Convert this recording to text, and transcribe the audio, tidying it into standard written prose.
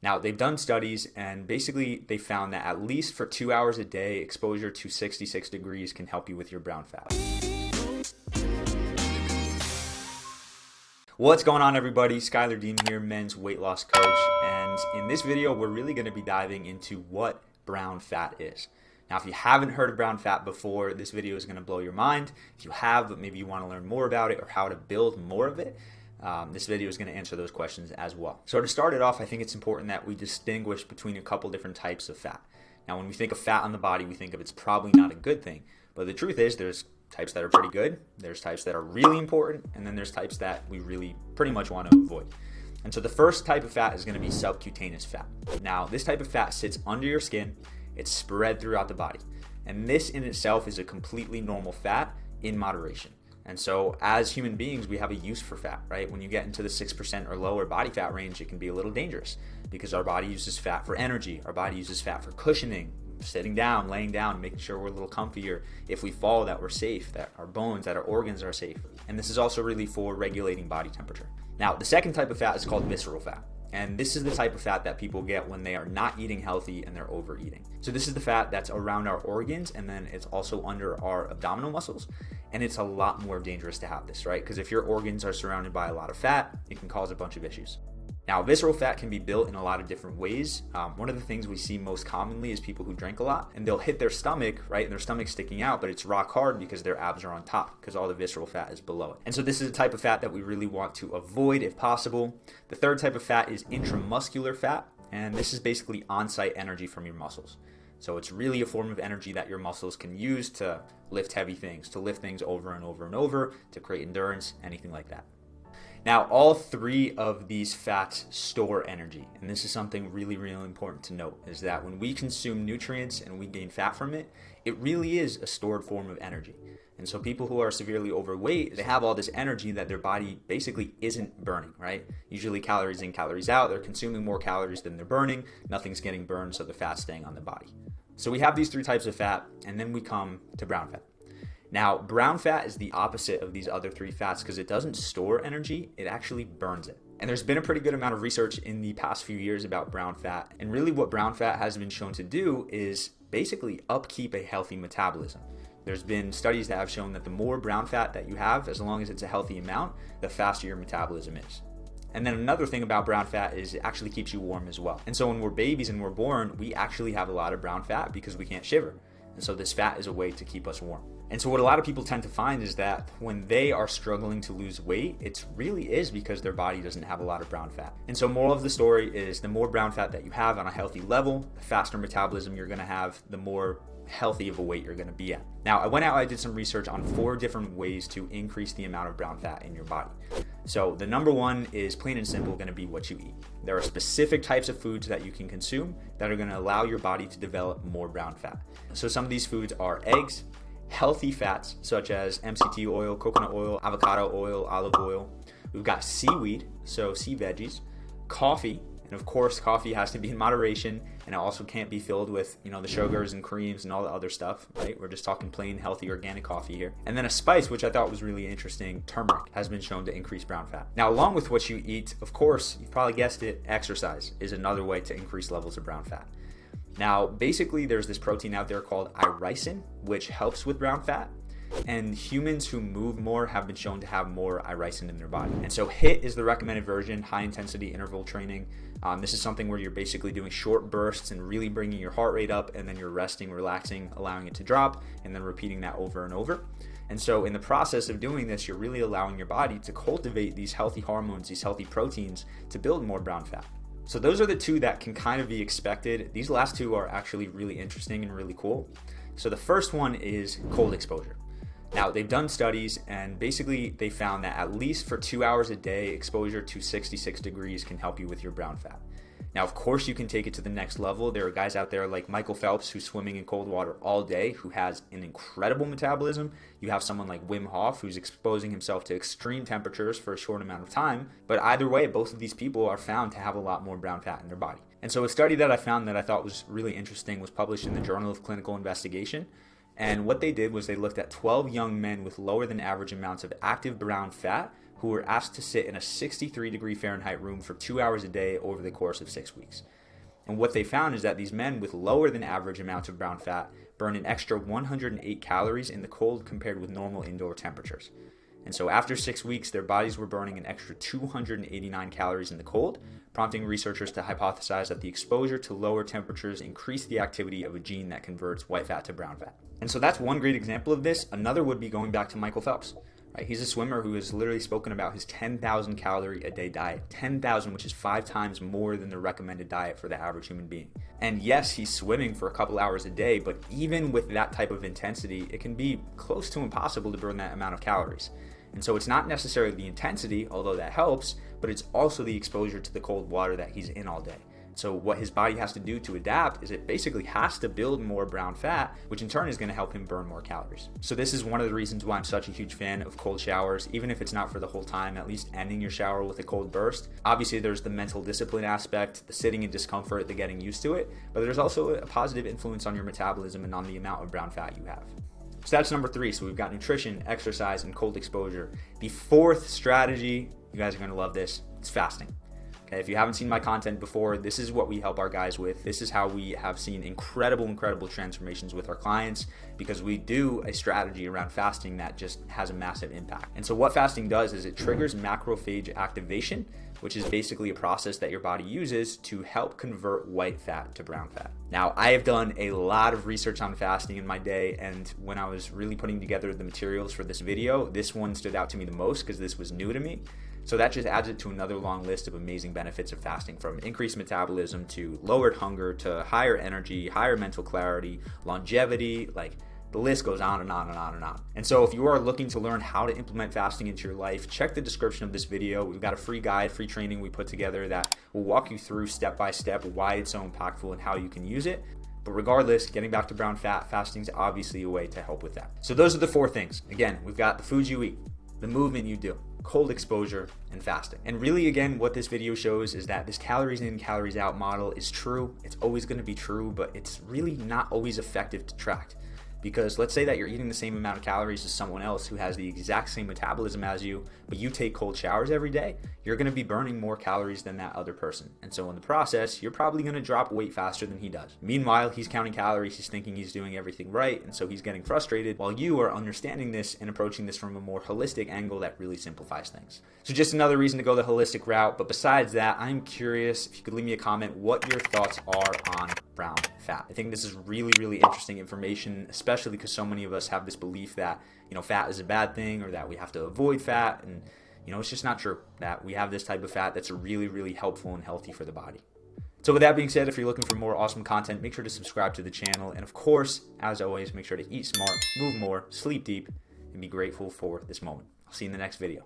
Now, they've done studies, and basically they found that at least for 2 hours a day, exposure to 66 degrees can help you with your brown fat. What's going on, everybody? Schuyler Diehm here, men's weight loss coach, and in this video we're really going to be diving into what brown fat is. Now, if you haven't heard of brown fat before, this video is going to blow your mind. If you have, but maybe you want to learn more about it or how to build more of it, this video is going to answer those questions as well. So to start it off, I think it's important that we distinguish between a couple different types of fat. Now, when we think of fat on the body, we think of it's probably not a good thing, but the truth is there's types that are pretty good, there's types that are really important, and then there's types that we really pretty much want to avoid. And so the first type of fat is going to be subcutaneous fat. Now, this type of fat sits under your skin, it's spread throughout the body, and this in itself is a completely normal fat in moderation. And so as human beings, we have a use for fat, right? When you get into the 6% or lower body fat range, it can be a little dangerous because our body uses fat for energy, our body uses fat for cushioning, sitting down, laying down, making sure we're a little comfier. If we fall, that we're safe, that our bones, that our organs are safe. And this is also really for regulating body temperature. Now, the second type of fat is called visceral fat. And this is the type of fat that people get when they are not eating healthy and they're overeating. So this is the fat that's around our organs, and then it's also under our abdominal muscles. And it's a lot more dangerous to have this, right? Because if your organs are surrounded by a lot of fat, it can cause a bunch of issues. Now, visceral fat can be built in a lot of different ways. One of the things we see most commonly is people who drink a lot, and they'll hit their stomach, right? And their stomach's sticking out, but it's rock hard because their abs are on top because all the visceral fat is below it. And so this is a type of fat that we really want to avoid if possible. The third type of fat is intramuscular fat, and this is basically on-site energy from your muscles. So it's really a form of energy that your muscles can use to lift heavy things, to lift things over and over and over, to create endurance, anything like that. Now, all three of these fats store energy, and this is something really, really important to note, is that when we consume nutrients and we gain fat from it, it really is a stored form of energy. And so people who are severely overweight, they have all this energy that their body basically isn't burning, right? Usually calories in, calories out. They're consuming more calories than they're burning. Nothing's getting burned, so the fat's staying on the body. So we have these three types of fat, and then we come to brown fat. Now, brown fat is the opposite of these other three fats because it doesn't store energy, it actually burns it. And there's been a pretty good amount of research in the past few years about brown fat. And really what brown fat has been shown to do is basically upkeep a healthy metabolism. There's been studies that have shown that the more brown fat that you have, as long as it's a healthy amount, the faster your metabolism is. And then another thing about brown fat is it actually keeps you warm as well. And so when we're babies and we're born, we actually have a lot of brown fat because we can't shiver. And so this fat is a way to keep us warm. And so what a lot of people tend to find is that when they are struggling to lose weight, it really is because their body doesn't have a lot of brown fat. And so moral of the story is the more brown fat that you have on a healthy level, the faster metabolism you're going to have, the more healthy of a weight you're going to be at. Now, I did some research on 4 different ways to increase the amount of brown fat in your body. So the number one is plain and simple going to be what you eat. There are specific types of foods that you can consume that are going to allow your body to develop more brown fat. So some of these foods are eggs, healthy fats such as MCT oil, coconut oil, avocado oil, olive oil. We've got seaweed, so sea veggies, coffee, and of course coffee has to be in moderation, and it also can't be filled with, the sugars and creams and all the other stuff, right? We're just talking plain, healthy, organic coffee here. And then a spice, which I thought was really interesting, turmeric, has been shown to increase brown fat. Now, along with what you eat, of course, you've probably guessed it, exercise is another way to increase levels of brown fat. Now, basically, there's this protein out there called irisin, which helps with brown fat. And humans who move more have been shown to have more irisin in their body. And so HIIT is the recommended version, high intensity interval training. This is something where you're basically doing short bursts and really bringing your heart rate up, and then you're resting, relaxing, allowing it to drop, and then repeating that over and over. And so in the process of doing this, you're really allowing your body to cultivate these healthy hormones, these healthy proteins to build more brown fat. So those are the two that can kind of be expected. These last two are actually really interesting and really cool. So the first one is cold exposure. Now, they've done studies, and basically they found that at least for 2 hours a day, exposure to 66 degrees can help you with your brown fat. Now, of course, you can take it to the next level. There are guys out there like Michael Phelps who's swimming in cold water all day, who has an incredible metabolism. You have someone like Wim Hof who's exposing himself to extreme temperatures for a short amount of time. But either way, both of these people are found to have a lot more brown fat in their body. And so a study that I found that I thought was really interesting was published in the Journal of Clinical Investigation. And what they did was they looked at 12 young men with lower than average amounts of active brown fat who were asked to sit in a 63-degree Fahrenheit room for 2 hours a day over the course of 6 weeks. And what they found is that these men with lower than average amounts of brown fat burned an extra 108 calories in the cold compared with normal indoor temperatures. And so after 6 weeks, their bodies were burning an extra 289 calories in the cold, prompting researchers to hypothesize that the exposure to lower temperatures increased the activity of a gene that converts white fat to brown fat. And so that's one great example of this. Another would be going back to Michael Phelps. Right? He's a swimmer who has literally spoken about his 10,000 calorie a day diet. 10,000, which is 5 times more than the recommended diet for the average human being. And yes, he's swimming for a couple hours a day, but even with that type of intensity, it can be close to impossible to burn that amount of calories. And so it's not necessarily the intensity, although that helps, but it's also the exposure to the cold water that he's in all day. So what his body has to do to adapt is it basically has to build more brown fat, which in turn is going to help him burn more calories. So this is one of the reasons why I'm such a huge fan of cold showers, even if it's not for the whole time, at least ending your shower with a cold burst. Obviously, there's the mental discipline aspect, the sitting in discomfort, the getting used to it, but there's also a positive influence on your metabolism and on the amount of brown fat you have. So that's number 3. So we've got nutrition, exercise, and cold exposure. The 4th strategy, you guys are going to love this, it's fasting. Okay, if you haven't seen my content before, this is what we help our guys with. This is how we have seen incredible transformations with our clients, because we do a strategy around fasting that just has a massive impact. And so what fasting does is it triggers macrophage activation, which is basically a process that your body uses to help convert white fat to brown fat. Now, I have done a lot of research on fasting in my day, and when I was really putting together the materials for this video, this one stood out to me the most because this was new to me. So that just adds it to another long list of amazing benefits of fasting, from increased metabolism to lowered hunger to higher energy, higher mental clarity, longevity, like the list goes on and on and on and on. And so if you are looking to learn how to implement fasting into your life, check the description of this video. We've got a free guide, free training we put together that will walk you through step by step why it's so impactful and how you can use it. But regardless, getting back to brown fat, fasting is obviously a way to help with that. So those are the 4 things. Again, we've got the foods you eat, the movement you do, cold exposure, and fasting. And really, again, what this video shows is that this calories in, calories out model is true. It's always going to be true, but it's really not always effective to track. Because let's say that you're eating the same amount of calories as someone else who has the exact same metabolism as you, but you take cold showers every day, you're going to be burning more calories than that other person. And so in the process, you're probably going to drop weight faster than he does. Meanwhile, he's counting calories, he's thinking he's doing everything right, and so he's getting frustrated, while you are understanding this and approaching this from a more holistic angle that really simplifies things. So just another reason to go the holistic route. But besides that, I'm curious if you could leave me a comment what your thoughts are on brown fat. I think this is really interesting information, especially because so many of us have this belief that, fat is a bad thing, or that we have to avoid fat. And, it's just not true that we have this type of fat that's really helpful and healthy for the body. So with that being said, if you're looking for more awesome content, make sure to subscribe to the channel. And of course, as always, make sure to eat smart, move more, sleep deep, and be grateful for this moment. I'll see you in the next video.